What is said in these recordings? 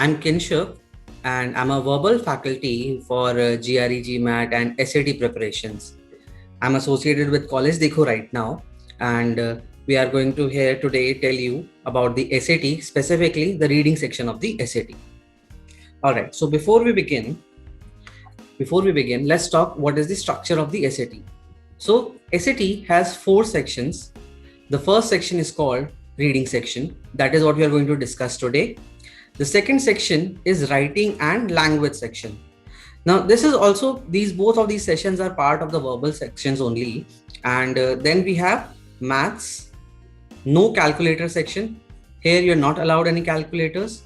I'm Kinshuk, and I'm a verbal faculty for GRE, GMAT, and SAT preparations. I'm associated with CollegeDekho right now, and we are going to here today tell you about the SAT, specifically the reading section of the SAT. All right, so before we begin, let's talk what is the structure of the SAT. So SAT has 4 sections. The first section is called reading section. That is what we are going to discuss today. The second section is writing and language section. Now, this is also both of these sessions are part of the verbal sections only. And then we have maths, no calculator section. Here you're not allowed any calculators.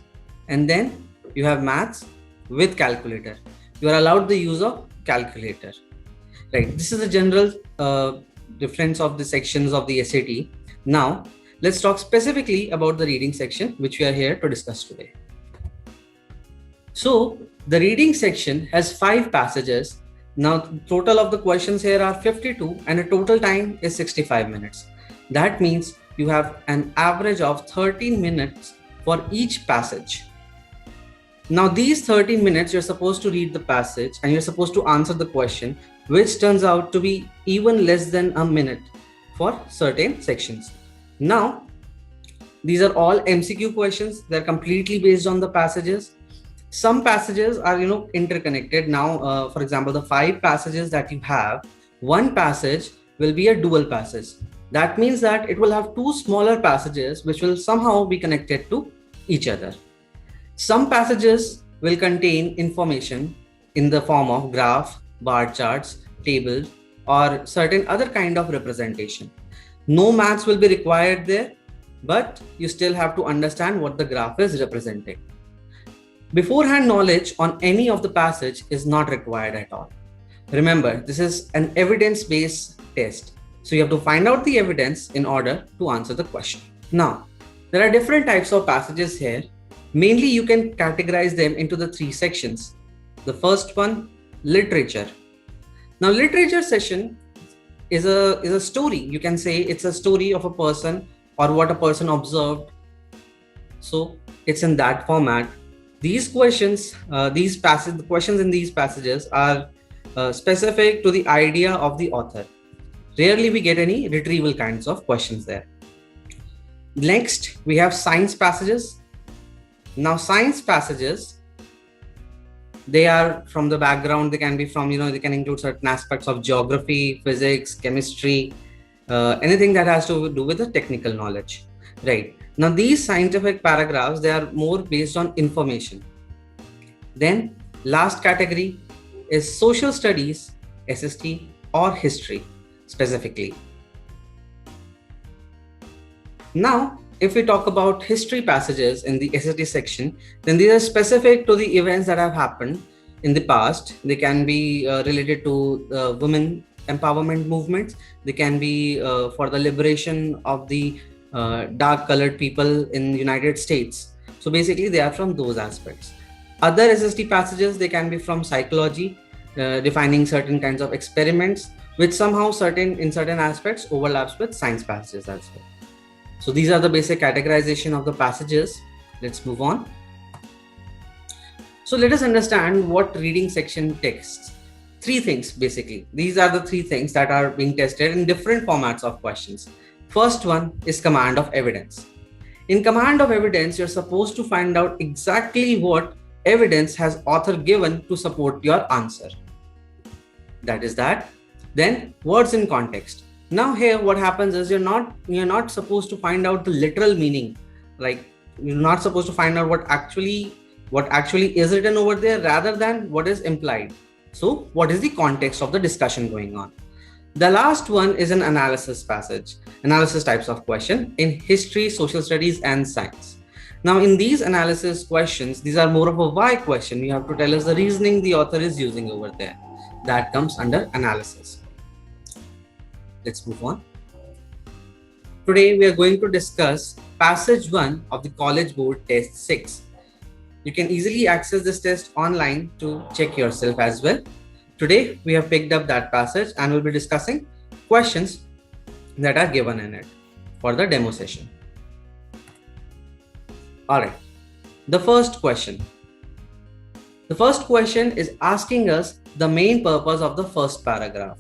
And then you have maths with calculator. You are allowed the use of calculator. Right. This is the general difference of the sections of the SAT. Now, let's talk specifically about the reading section, which we are here to discuss today. So, the reading section has 5 passages. Now, total of the questions here are 52 and the total time is 65 minutes. That means you have an average of 13 minutes for each passage. Now, these 13 minutes, you're supposed to read the passage and you're supposed to answer the question, which turns out to be even less than a minute for certain sections. Now, these are all MCQ questions. They're completely based on the passages. Some passages are, interconnected. Now, for example, the 5 passages that you have, one passage will be a dual passage. That means that it will have 2 smaller passages which will somehow be connected to each other. Some passages will contain information in the form of graph, bar charts, tables, or certain other kind of representation. No maths will be required there, but you still have to understand what the graph is representing. Beforehand knowledge on any of the passage is not required at all. Remember, this is an evidence-based test. So you have to find out the evidence in order to answer the question. Now, there are different types of passages here. Mainly, you can categorize them into the 3 sections. The first one, literature. Now, literature session is a story. You can say it's a story of a person or what a person observed. So it's in that format. These questions, the questions in these passages are specific to the idea of the author. Rarely we get any retrieval kinds of questions there. Next, we have science passages. Now, science passages, they are from the background. They can be from, they can include certain aspects of geography, physics, chemistry, anything that has to do with the technical knowledge, right? Now, these scientific paragraphs, they are more based on information. Then, last category is social studies, SST, or history specifically. Now, if we talk about history passages in the SST section, then these are specific to the events that have happened in the past. They can be related to women empowerment movements. They can be for the liberation of the dark colored people in the United States. So basically, they are from those aspects. Other SST passages, they can be from psychology, defining certain kinds of experiments, which somehow in certain aspects overlaps with science passages as well. So these are the basic categorization of the passages. Let's move on. So let us understand what reading section tests. 3 things basically. These are the 3 things that are being tested in different formats of questions. First one is command of evidence. In command of evidence, you're supposed to find out exactly what evidence has author given to support your answer. That is that. Then words in context. Now here what happens is you're not supposed to find out the literal meaning. Like you're not supposed to find out what actually is written over there rather than what is implied. So what is the context of the discussion going on? The last one is an analysis types of question in history, social studies, and science. Now in these analysis questions, these are more of a why question. You have to tell us the reasoning the author is using over there. That comes under analysis. Let's move on. Today, we are going to discuss passage 1 of the College Board Test 6. You can easily access this test online to check yourself as well. Today, we have picked up that passage and we'll be discussing questions that are given in it for the demo session. All right. The first question. The first question is asking us the main purpose of the first paragraph.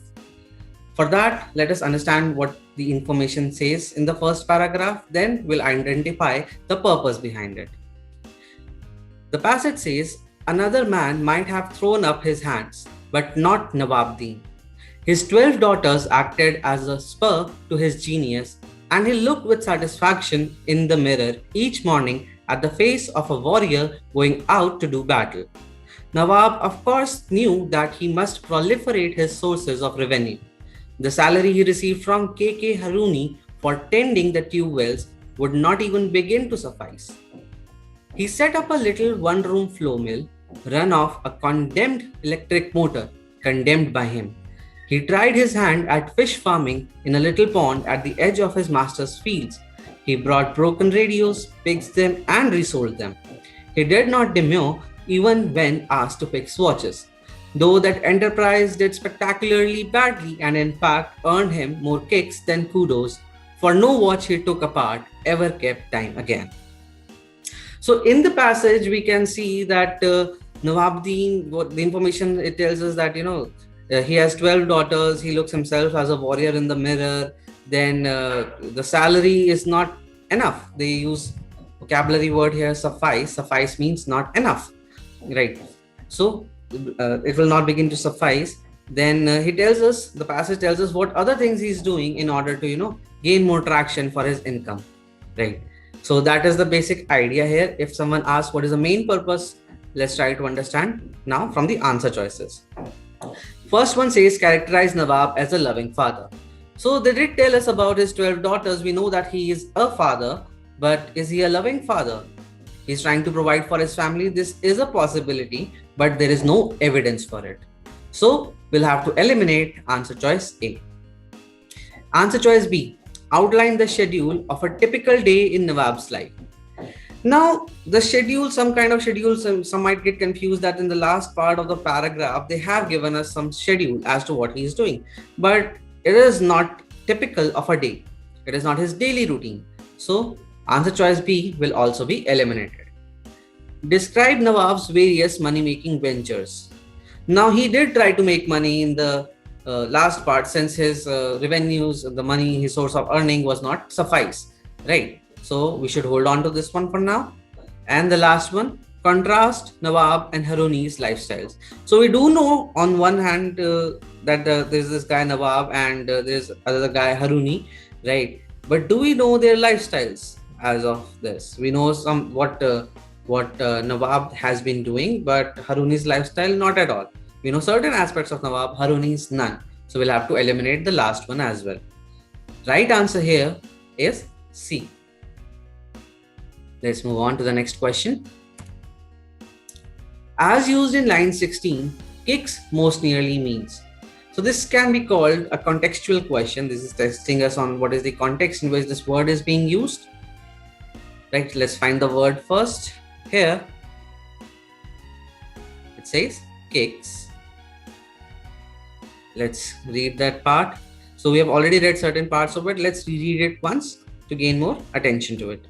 For that, let us understand what the information says in the first paragraph, then we'll identify the purpose behind it. The passage says, another man might have thrown up his hands, but not Nawabuddin. His 12 daughters acted as a spur to his genius, and he looked with satisfaction in the mirror each morning at the face of a warrior going out to do battle. Nawab, of course, knew that he must proliferate his sources of revenue. The salary he received from K.K. Haruni for tending the tube wells would not even begin to suffice. He set up a little one-room flour mill, run off a condemned electric motor, condemned by him. He tried his hand at fish farming in a little pond at the edge of his master's fields. He brought broken radios, fixed them, and resold them. He did not demur even when asked to fix watches, though that enterprise did spectacularly badly and in fact earned him more kicks than kudos, for no watch he took apart ever kept time again. So in the passage, we can see that Nawabuddin, what the information it tells us that, he has 12 daughters, he looks himself as a warrior in the mirror, then the salary is not enough. They use vocabulary word here, suffice. Suffice means not enough, right? So it will not begin to suffice. Then the passage tells us what other things he's doing in order to, gain more traction for his income, right? So that is the basic idea here. If someone asks what is the main purpose, let's try to understand now from the answer choices. First one says, characterize Nawab as a loving father. So they did tell us about his 12 daughters. We know that he is a father, but is he a loving father? He's trying to provide for his family. This is a possibility, but there is no evidence for it. So we'll have to eliminate answer choice A. Answer choice B. Outline the schedule of a typical day in Nawab's life. Now, the schedule, some kind of schedule, some might get confused that in the last part of the paragraph, they have given us some schedule as to what he is doing. But it is not typical of a day. It is not his daily routine. So, answer choice B will also be eliminated. Describe Nawab's various money-making ventures. Now, he did try to make money in the last part, since his revenues, the money, his source of earning was not suffice, right? So we should hold on to this one for now. And the last one, contrast Nawab and Haruni's lifestyles. So we do know on one hand that there's this guy Nawab and there's other guy Haruni, right? But do we know their lifestyles as of this? We know some what Nawab has been doing, but Haruni's lifestyle not at all. We know certain aspects of Nawab, Haruni's none. So we'll have to eliminate the last one as well. Right answer here is C. Let's move on to the next question. As used in line 16, kicks most nearly means. So this can be called a contextual question. This is testing us on what is the context in which this word is being used. Right, let's find the word first. Here, it says kicks. Let's read that part. So we have already read certain parts of it. Let's reread it once to gain more attention to it.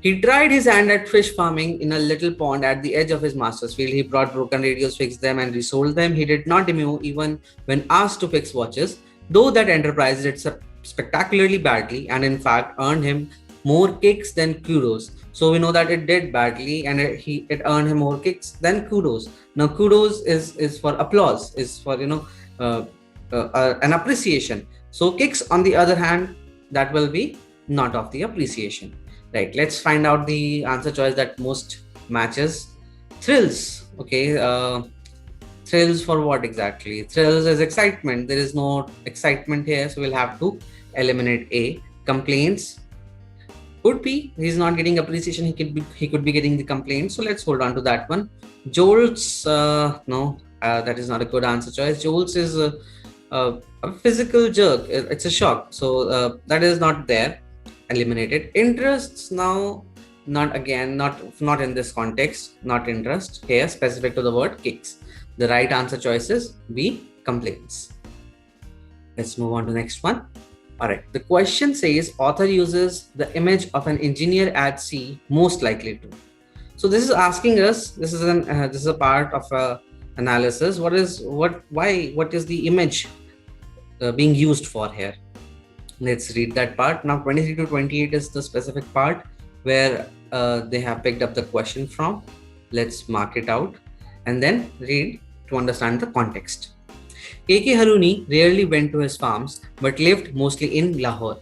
He tried his hand at fish farming in a little pond at the edge of his master's field. He brought broken radios, fixed them, and resold them. He did not demur even when asked to fix watches, though that enterprise did spectacularly badly and in fact earned him more kicks than kudos. So we know that it did badly and it earned him more kicks than kudos. Now kudos is for applause, is for an appreciation. So kicks, on the other hand, that will be not of the appreciation. Right, let's find out the answer choice that most matches. Thrills. Okay, thrills for what exactly? Thrills is excitement. There is no excitement here, so we'll have to eliminate A. Complaints. Could be he's not getting appreciation. He could be getting the complaints. So let's hold on to that one. Jolts. No, that is not a good answer choice. Jolts is a physical jerk. It's a shock. So that is not there. Eliminated. Interests, now not in this context, not interest here, specific to the word kicks. The right answer choice is B, complaints. Let's move on to the next one. All right, the question says author uses the image of an engineer at sea most likely to. So this is asking us, this is a part of a analysis. What is the image being used for here? Let's read that part. Now 23 to 28 is the specific part where they have picked up the question from. Let's mark it out and then read to understand the context. K.K. Haruni rarely went to his farms but lived mostly in Lahore.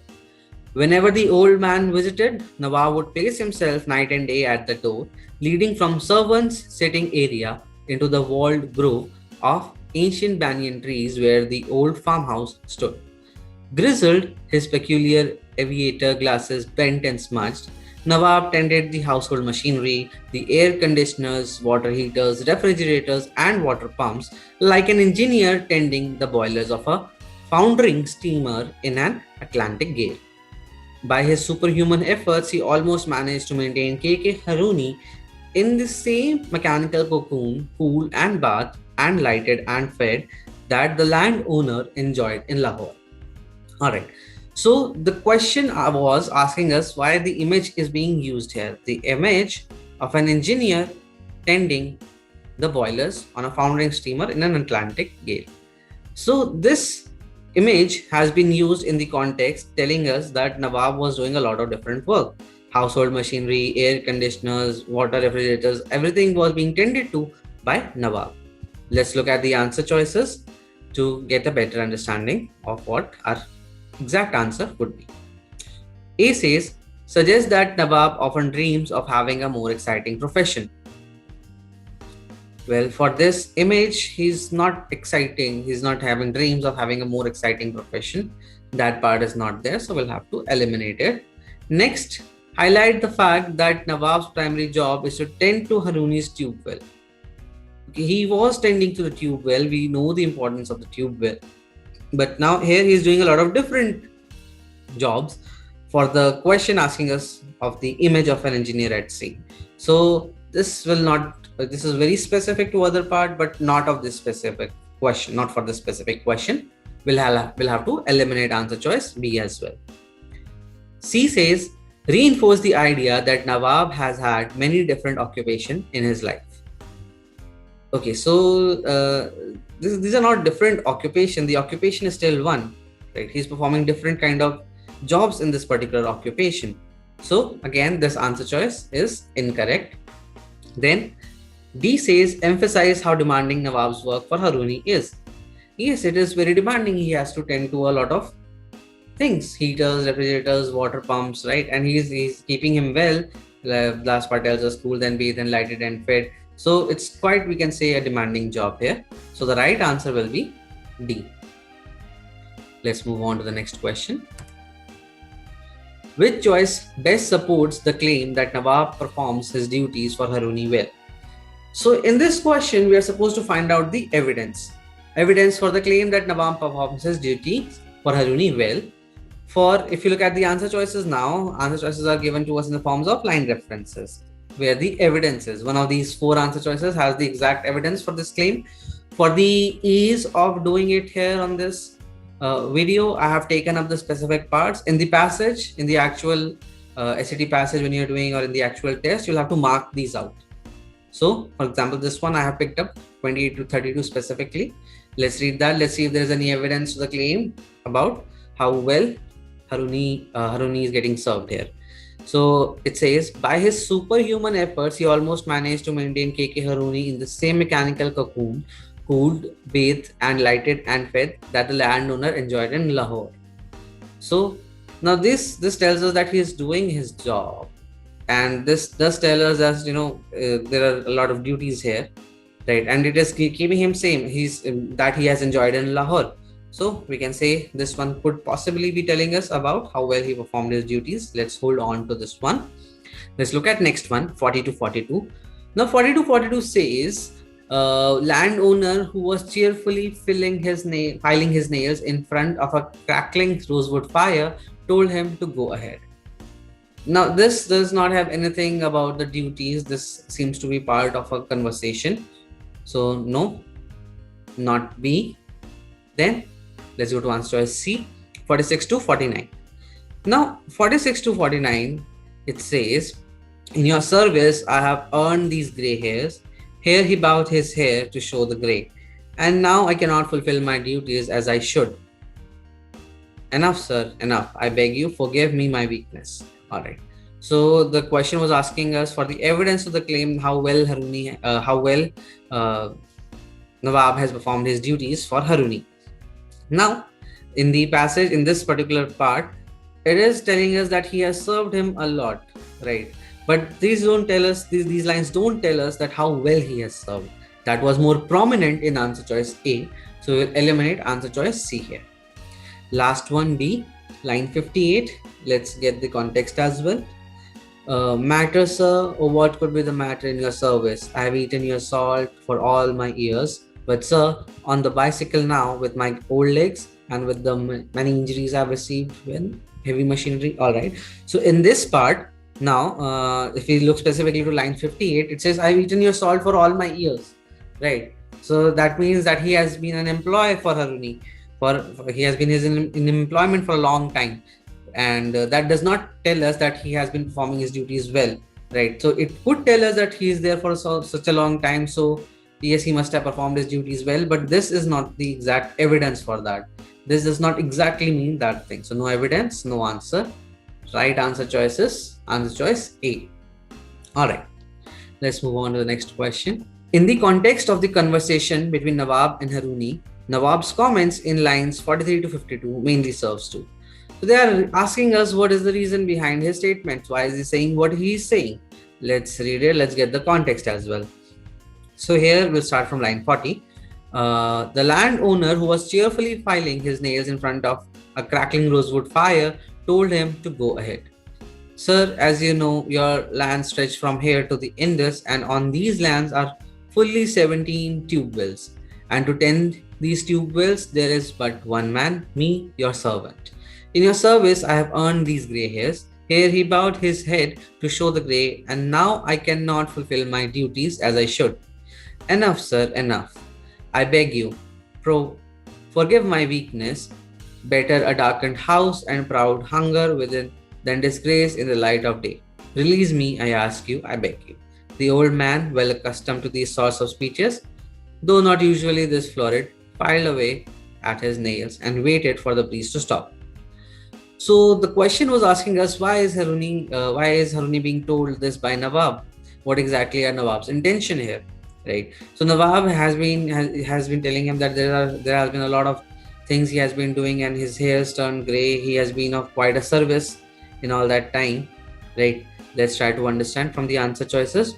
Whenever the old man visited, Nawab would place himself night and day at the door, leading from servants' sitting area into the walled grove of ancient banyan trees where the old farmhouse stood. Grizzled, his peculiar aviator glasses bent and smudged, Nawab tended the household machinery, the air conditioners, water heaters, refrigerators, and water pumps like an engineer tending the boilers of a foundering steamer in an Atlantic gale. By his superhuman efforts, he almost managed to maintain K.K. Haruni in the same mechanical cocoon, cool and bathed and lighted and fed that the landowner enjoyed in Lahore. Alright, so the question I was asking us why the image is being used here. The image of an engineer tending the boilers on a foundering steamer in an Atlantic gale. So this image has been used in the context telling us that Nawab was doing a lot of different work. Household machinery, air conditioners, water refrigerators, everything was being tended to by Nawab. Let's look at the answer choices to get a better understanding of what our exact answer would be. A says, suggests that Nawab often dreams of having a more exciting profession. Well, for this image, he's not exciting. He's not having dreams of having a more exciting profession. That part is not there, so we'll have to eliminate it. Next, highlight the fact that Nawab's primary job is to tend to Haruni's tube well. He was tending to the tube well. We know the importance of the tube well. But now here he's doing a lot of different jobs for the question asking us of the image of an engineer at sea. So this is very specific to other part, but not of this specific question, not for this specific question. We'll have to eliminate answer choice B as well. C says, reinforce the idea that Nawab has had many different occupations in his life. Okay, so these are not different occupation. The occupation is still one, right? He's performing different kind of jobs in this particular occupation. So again, this answer choice is incorrect. Then D says, emphasize how demanding Nawab's work for Haruni is. Yes, it is very demanding. He has to tend to a lot of things, heaters, refrigerators, water pumps, right? And he's keeping him well. The last part tells us cool, then bathed, then lighted and fed. So it's quite, we can say, a demanding job here. So the right answer will be D. Let's move on to the next question. Which choice best supports the claim that Nawab performs his duties for Haruni well? So in this question, we are supposed to find out the evidence for the claim that Nawab performs his duties for Haruni well. If you look at the answer choices now, answer choices are given to us in the forms of line references, where the evidence is. One of these four answer choices has the exact evidence for this claim. For the ease of doing it here on this video, I have taken up the specific parts. In the passage, in the actual SAT passage when you're doing, or in the actual test, you'll have to mark these out. So, for example, this one I have picked up 28 to 32 specifically. Let's read that. Let's see if there is any evidence to the claim about how well Haruni is getting served here. So it says, by his superhuman efforts, he almost managed to maintain K.K. Haruni in the same mechanical cocoon, cooled, bathed, and lighted and fed that the landowner enjoyed in Lahore. So now this tells us that he is doing his job. And this does tell us, as there are a lot of duties here, right? And it is keeping him same. That he has enjoyed in Lahore. So we can say this one could possibly be telling us about how well he performed his duties. Let's hold on to this one. Let's look at next one, 40 to 42. Now 40 to 42 says, landowner who was cheerfully filing his nails in front of a crackling rosewood fire told him to go ahead. Now this does not have anything about the duties. This seems to be part of a conversation. So no, not B. Then let's go to answer choice C, 46 to 49. Now 46 to 49, it says, In your service, I have earned these grey hairs. Here he bowed his hair to show the grey. And now I cannot fulfill my duties as I should. Enough, sir, enough. I beg you, forgive me my weakness. All right. So the question was asking us for the evidence of the claim how well uh, Nawab has performed his duties for Haruni. Now, in the passage, in this particular part, it is telling us that he has served him a lot, right? But these lines don't tell us that how well he has served. That was more prominent in answer choice A. So we'll eliminate answer choice C here. Last one, B, line 58. Let's get the context as well. Matter, sir, or what could be the matter in your service? I have eaten your salt for all my years, but sir, on the bicycle now with my old legs and with the many injuries I've received when heavy machinery. All right. So in this part, now, if we look specifically to line 58, it says, I've eaten your salt for all my years, right? So that means that he has been an employee for Haruni. He has been in employment for a long time, and that does not tell us that he has been performing his duties well, right? So it could tell us that he is there for such a long time, so yes, he must have performed his duties well, but this is not the exact evidence for that. This does not exactly mean that thing. So no evidence, no answer. Right answer choice is answer choice A. All right, let's move on to the next question. In the context of the conversation between Nawab and Haruni, Nawab's comments in lines 43 to 52 mainly serves to. So they are asking us what is the reason behind his statements. Why is he saying what he is saying? Let's read it. Let's get the context as well. So here we'll start from line 40. The landowner who was cheerfully filing his nails in front of a crackling rosewood fire told him to go ahead. Sir, as you know, your lands stretch from here to the Indus, and on these lands are fully 17 tube wells. And to tend these tube wells, there is but one man, me, your servant. In your service, I have earned these grey hairs. Here he bowed his head to show the grey, and now I cannot fulfill my duties as I should. Enough, sir, enough. I beg you, forgive my weakness. Better a darkened house and proud hunger within than disgrace in the light of day. Release me, I ask you, I beg you. The old man, well accustomed to these sorts of speeches, though not usually this florid, filed away at his nails and waited for the priest to stop. So the question was asking us, why is Haruni being told this by Nawab? What exactly are Nawab's intention here, right? So Nawab has been telling him that there has been a lot of things he has been doing, and his hair's turned grey. He has been of quite a service in all that time, right? Let's try to understand from the answer choices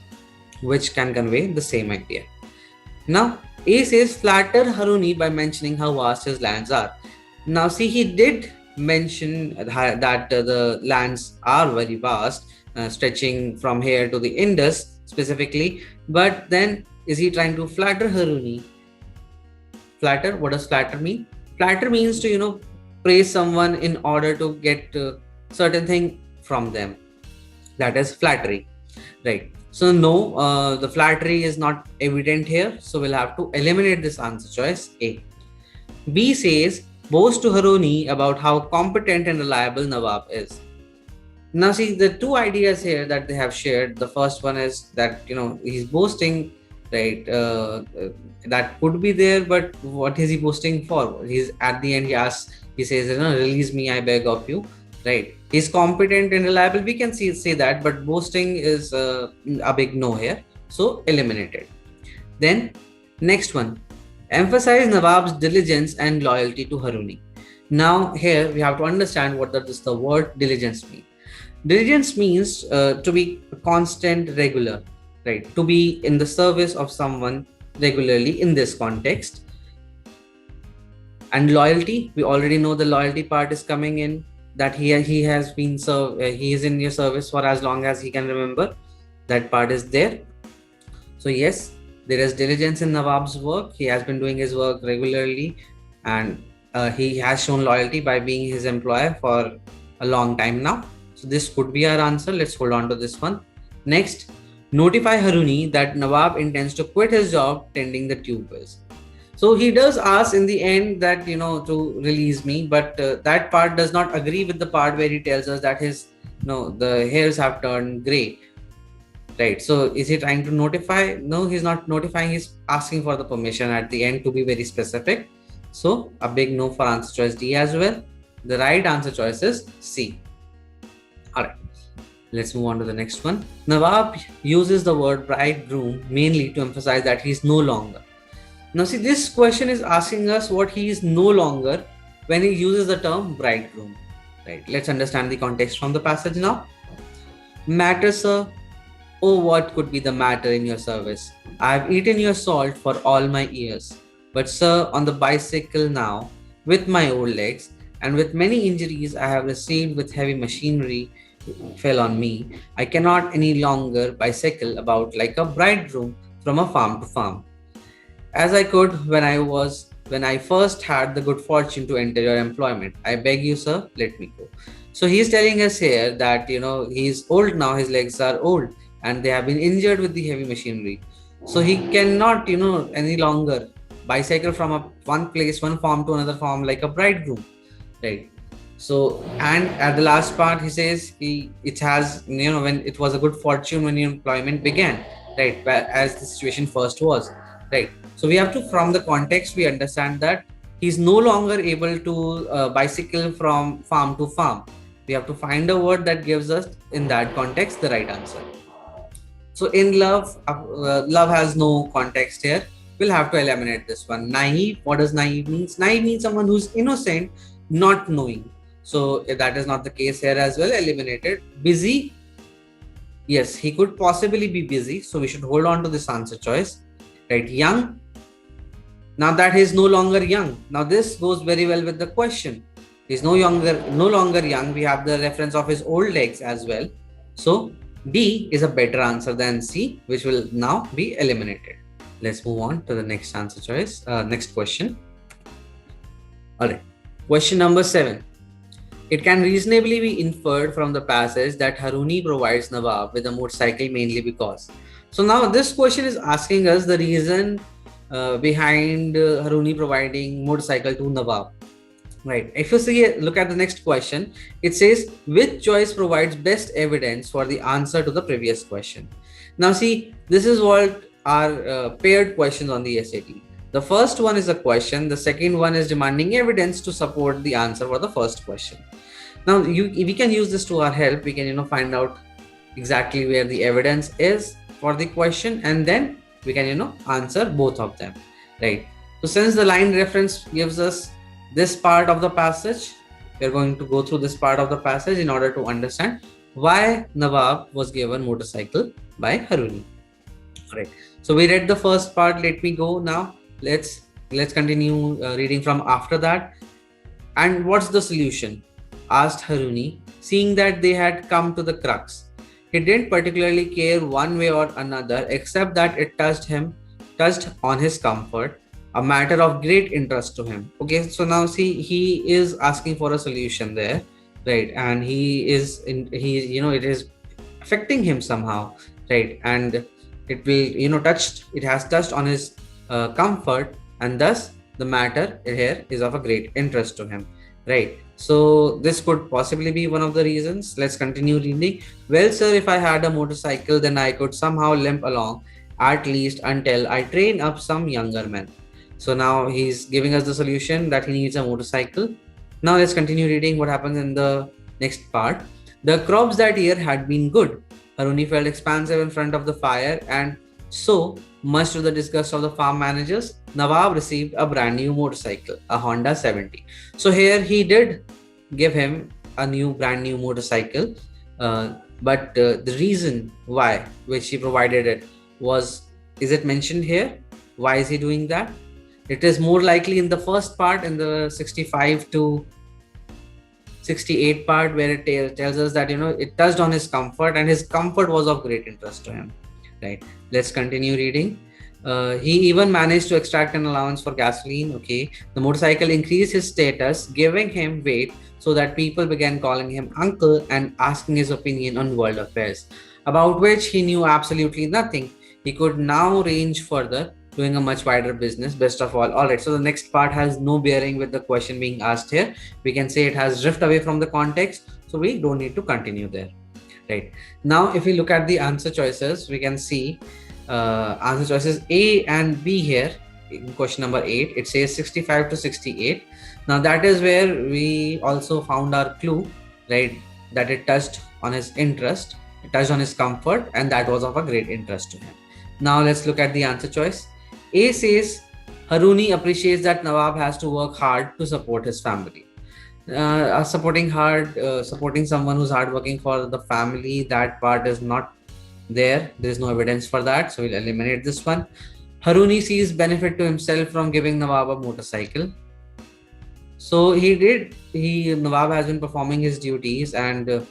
which can convey the same idea. Now, A says flatter Haruni by mentioning how vast his lands are. Now, see, he did mention that the lands are very vast, stretching from here to the Indus specifically. But then, is he trying to flatter Haruni? Flatter, what does flatter mean? Flatter means to, praise someone in order to get certain thing from them. That is flattery, right? So no, the flattery is not evident here. So we'll have to eliminate this answer choice A. B says, boast to Haruni about how competent and reliable Nawab is. Now see, the two ideas here that they have shared. The first one is that, he's boasting, right? That could be there, but what is he boasting for? He's at the end, he says, release me, I beg of you, right? He's competent and reliable. We can say that, but boasting is a big no here. So eliminated. Then next one, emphasize Nawab's diligence and loyalty to Haruni. Now here we have to understand what does the word diligence mean. Diligence means to be constant, regular, right? To be in the service of someone regularly in this context. And loyalty, we already know the loyalty part is coming in, that he has been he is in your service for as long as he can remember. That part is there. So yes, there is diligence in Nawab's work. He has been doing his work regularly, and he has shown loyalty by being his employer for a long time now. So this could be our answer. Let's hold on to this one. Next, notify Haruni that Nawab intends to quit his job tending the tube wells. So he does ask in the end that, to release me, but that part does not agree with the part where he tells us that the hairs have turned grey. right? So is he trying to notify? No, he's not notifying. He's asking for the permission at the end to be very specific. So a big no for answer choice D as well. The right answer choice is C. All right, let's move on to the next one. Nawab uses the word bridegroom mainly to emphasize that he's no longer. Now see, this question is asking us what he is no longer when he uses the term bridegroom. Right, let's understand the context from the passage now. Matter, sir. Oh, what could be the matter in your service? I have eaten your salt for all my years. But, sir, on the bicycle now, with my old legs, and with many injuries I have received with heavy machinery fell on me, I cannot any longer bicycle about like a bridegroom from a farm to farm, as I could when I first had the good fortune to enter your employment. I beg you, sir, let me go. So he's telling us here that he's old now, his legs are old, and they have been injured with the heavy machinery. So he cannot, any longer bicycle from one farm to another farm like a bridegroom, right? So, and at the last part, he says it has, when it was a good fortune when your employment began, right? As the situation first was, right? So we have to, from the context, we understand that he's no longer able to bicycle from farm to farm. We have to find a word that gives us, in that context, the right answer. So in love, love has no context here. We'll have to eliminate this one. Naive, what does naive means? Naive means someone who's innocent, not knowing. So if that is not the case here as well, eliminated. Busy, yes, he could possibly be busy. So we should hold on to this answer choice, right? Young, now that he is no longer young. Now this goes very well with the question. He's no longer young. We have the reference of his old legs as well. So D is a better answer than C, which will now be eliminated. Let's move on to the next answer choice, next question. All right, question number 7. It can reasonably be inferred from the passage that Haruni provides Nawab with a motorcycle mainly because. So now this question is asking us the reason behind Haruni providing motorcycle to Nawab. Right. If you look at the next question, it says which choice provides best evidence for the answer to the previous question. Now see, this is what are paired questions on the SAT. The first one is a question. The second one is demanding evidence to support the answer for the first question. Now we can use this to our help. We can find out exactly where the evidence is for the question, and then we can answer both of them. Right. So since the line reference gives us this part of the passage, we're going to go through this part of the passage in order to understand why Nawab was given motorcycle by Haruni. Right. So we read the first part. Let me go now. Let's continue reading from after that. And what's the solution? Asked Haruni, seeing that they had come to the crux. He didn't particularly care one way or another, except that it touched on his comfort, a matter of great interest to him. Okay, so now see, he is asking for a solution there, right? And it is affecting him somehow, right? And it has touched on his comfort, and thus the matter here is of a great interest to him, right? So this could possibly be one of the reasons. Let's continue reading. Well, sir, if I had a motorcycle, then I could somehow limp along, at least until I train up some younger men. So now he's giving us the solution that he needs a motorcycle. Now let's continue reading what happens in the next part. The crops that year had been good. Haruni felt expansive in front of the fire, and so, much to the disgust of the farm managers, Nawab received a brand new motorcycle, a Honda 70. So here he did give him a brand new motorcycle, but the reason why which he provided it is it mentioned here? Why is he doing that? It is more likely in the first part, in the 65 to 68 part, where it tells us that it touched on his comfort, and his comfort was of great interest to him. Right. Let's continue reading. He even managed to extract an allowance for gasoline. Okay. The motorcycle increased his status, giving him weight, so that people began calling him uncle and asking his opinion on world affairs, about which he knew absolutely nothing. He could now range further, doing a much wider business. Best of all right, so the next part has no bearing with the question being asked here. We can say it has drifted away from the context, so we don't need to continue there. right? Now, if we look at the answer choices, we can see answer choices A and B here. In question number 8, it says 65 to 68. Now, that is where we also found our clue, right? That it touched on his interest, it touched on his comfort, and that was of a great interest to him. Now, let's look at the answer choice. A says Haruni appreciates that Nawab has to work hard to support his family. Supporting someone who's hardworking for the family, that part is not there. There is no evidence for that, so we'll eliminate this one. Haruni sees benefit to himself from giving Nawab a motorcycle. So Nawab has been performing his duties, and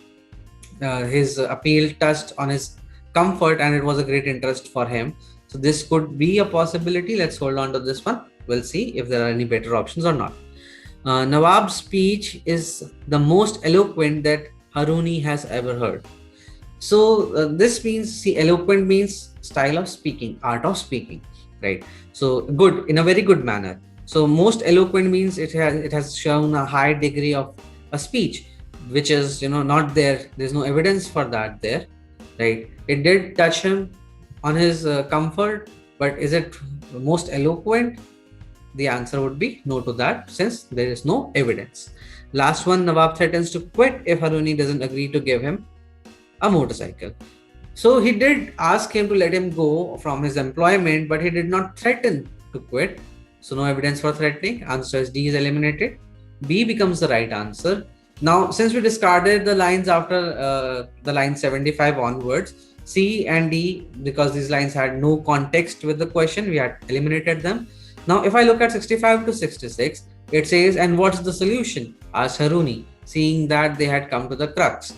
his appeal touched on his comfort, and it was a great interest for him. So this could be a possibility. Let's hold on to this one. We'll see if there are any better options or not. Nawab's speech is the most eloquent that Haruni has ever heard. So this means, see, eloquent means style of speaking, art of speaking, right? So good, in a very good manner. So most eloquent means it has shown a high degree of a speech, which is not there. There's no evidence for that there, right? It did touch him on his comfort, but is it most eloquent? The answer would be no to that, since there is no evidence. Last one, Nawab threatens to quit if Haruni doesn't agree to give him a motorcycle. So he did ask him to let him go from his employment, but he did not threaten to quit. So no evidence for threatening. Answer is D is eliminated. B becomes the right answer. Now, since we discarded the lines after the line 75 onwards, C and D, because these lines had no context with the question, we had eliminated them. Now, if I look at 65 to 66, it says, and what's the solution? Asked Haruni, seeing that they had come to the crux.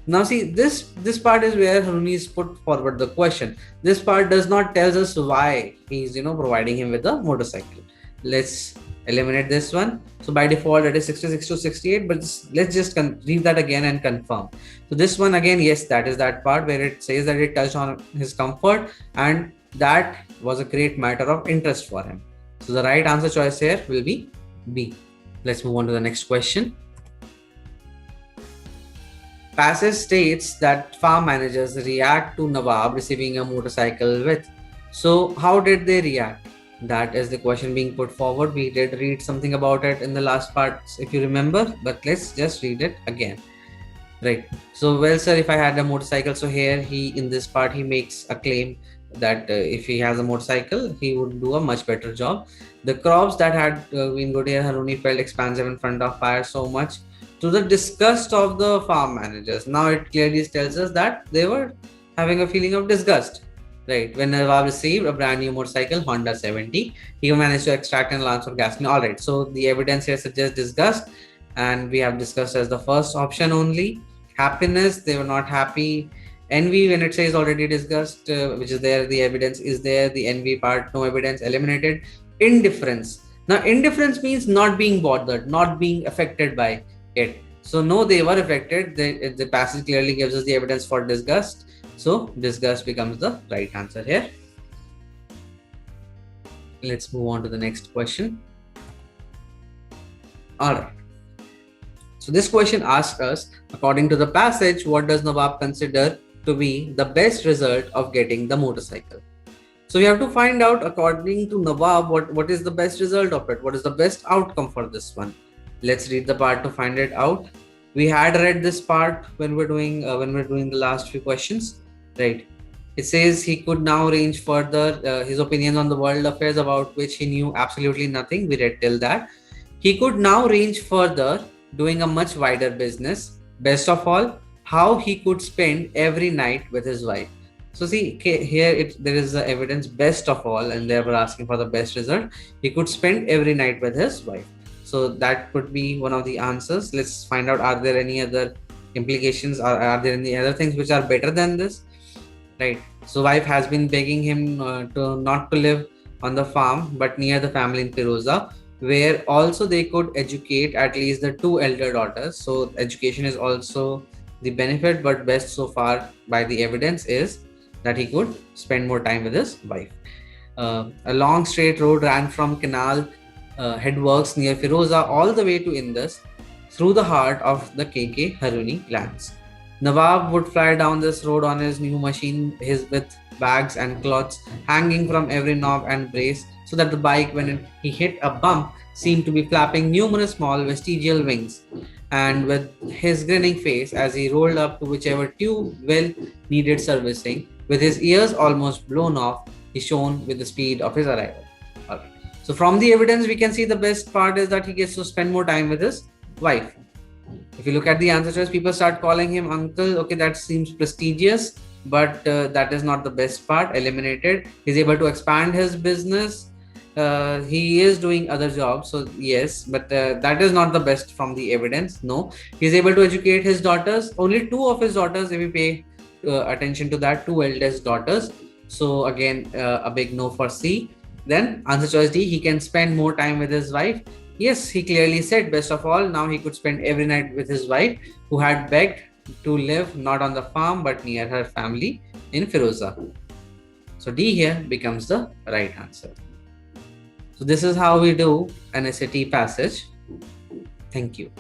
Now, see, this part is where Haruni is put forward the question. This part does not tell us why he's, providing him with a motorcycle. Let's eliminate this one. So by default, it is 66 to 68, but let's just read that again and confirm. So this one again, yes, that is that part where it says that it touched on his comfort, and that was a great matter of interest for him. So the right answer choice here will be B. Let's move on to the next question. Passage states that farm managers react to Nawab receiving a motorcycle with. So how did they react? That is the question being put forward. We did read something about it in the last part, if you remember, but let's just read it again. Right. So, well, sir, if I had a motorcycle, so here in this part, he makes a claim that if he has a motorcycle, he would do a much better job. The crops that had been good here, Haruni felt expansive in front of fire so much, to the disgust of the farm managers. Now it clearly tells us that they were having a feeling of disgust. Right, when Nawab received a brand new motorcycle, Honda 70, he managed to extract an allowance for gasoline. All right, so the evidence here suggests disgust, and we have discussed as the first option only. Happiness, they were not happy. Envy, when it says already disgust, which is there, the evidence is there. The envy part, no evidence, eliminated. Indifference. Now, indifference means not being bothered, not being affected by it. So, no, they were affected. The passage clearly gives us the evidence for disgust. So, disgust becomes the right answer here. Let's move on to the next question. All right. So, this question asks us, according to the passage, what does Nawab consider to be the best result of getting the motorcycle? So, we have to find out, according to Nawab, what is the best result of it? What is the best outcome for this one? Let's read the part to find it out. We had read this part when we're doing the last few questions. Right. It says he could now range further his opinions on the world affairs about which he knew absolutely nothing. We read till that. He could now range further, doing a much wider business. Best of all, how he could spend every night with his wife. So see, here there is the evidence best of all, and they were asking for the best result. He could spend every night with his wife. So that could be one of the answers. Let's find out, are there any other implications, or are there any other things which are better than this? Right. So wife has been begging him to not to live on the farm, but near the family in Firoza, where also they could educate at least the two elder daughters. So education is also the benefit, but best so far by the evidence is that he could spend more time with his wife. A long straight road ran from canal headworks near Firoza all the way to Indus through the heart of the KK Haruni lands. Nawab would fly down this road on his new machine, with bags and cloths hanging from every knob and brace, so that the bike, when he hit a bump, seemed to be flapping numerous small vestigial wings. And with his grinning face as he rolled up to whichever tube well needed servicing, with his ears almost blown off, he shone with the speed of his arrival. Okay. So from the evidence, we can see the best part is that he gets to spend more time with his wife. If you look at the answer choice, people start calling him uncle. Okay, that seems prestigious, but that is not the best part. Eliminated. He's able to expand his business. He is doing other jobs, so yes, but that is not the best from the evidence. No, he's able to educate his daughters. Only two of his daughters, if we pay attention to that, two eldest daughters. So again, a big no for C. Then answer choice D, he can spend more time with his wife. Yes, he clearly said, best of all, now he could spend every night with his wife, who had begged to live not on the farm but near her family in Firoza. So D here becomes the right answer. So this is how we do an SAT passage. Thank you.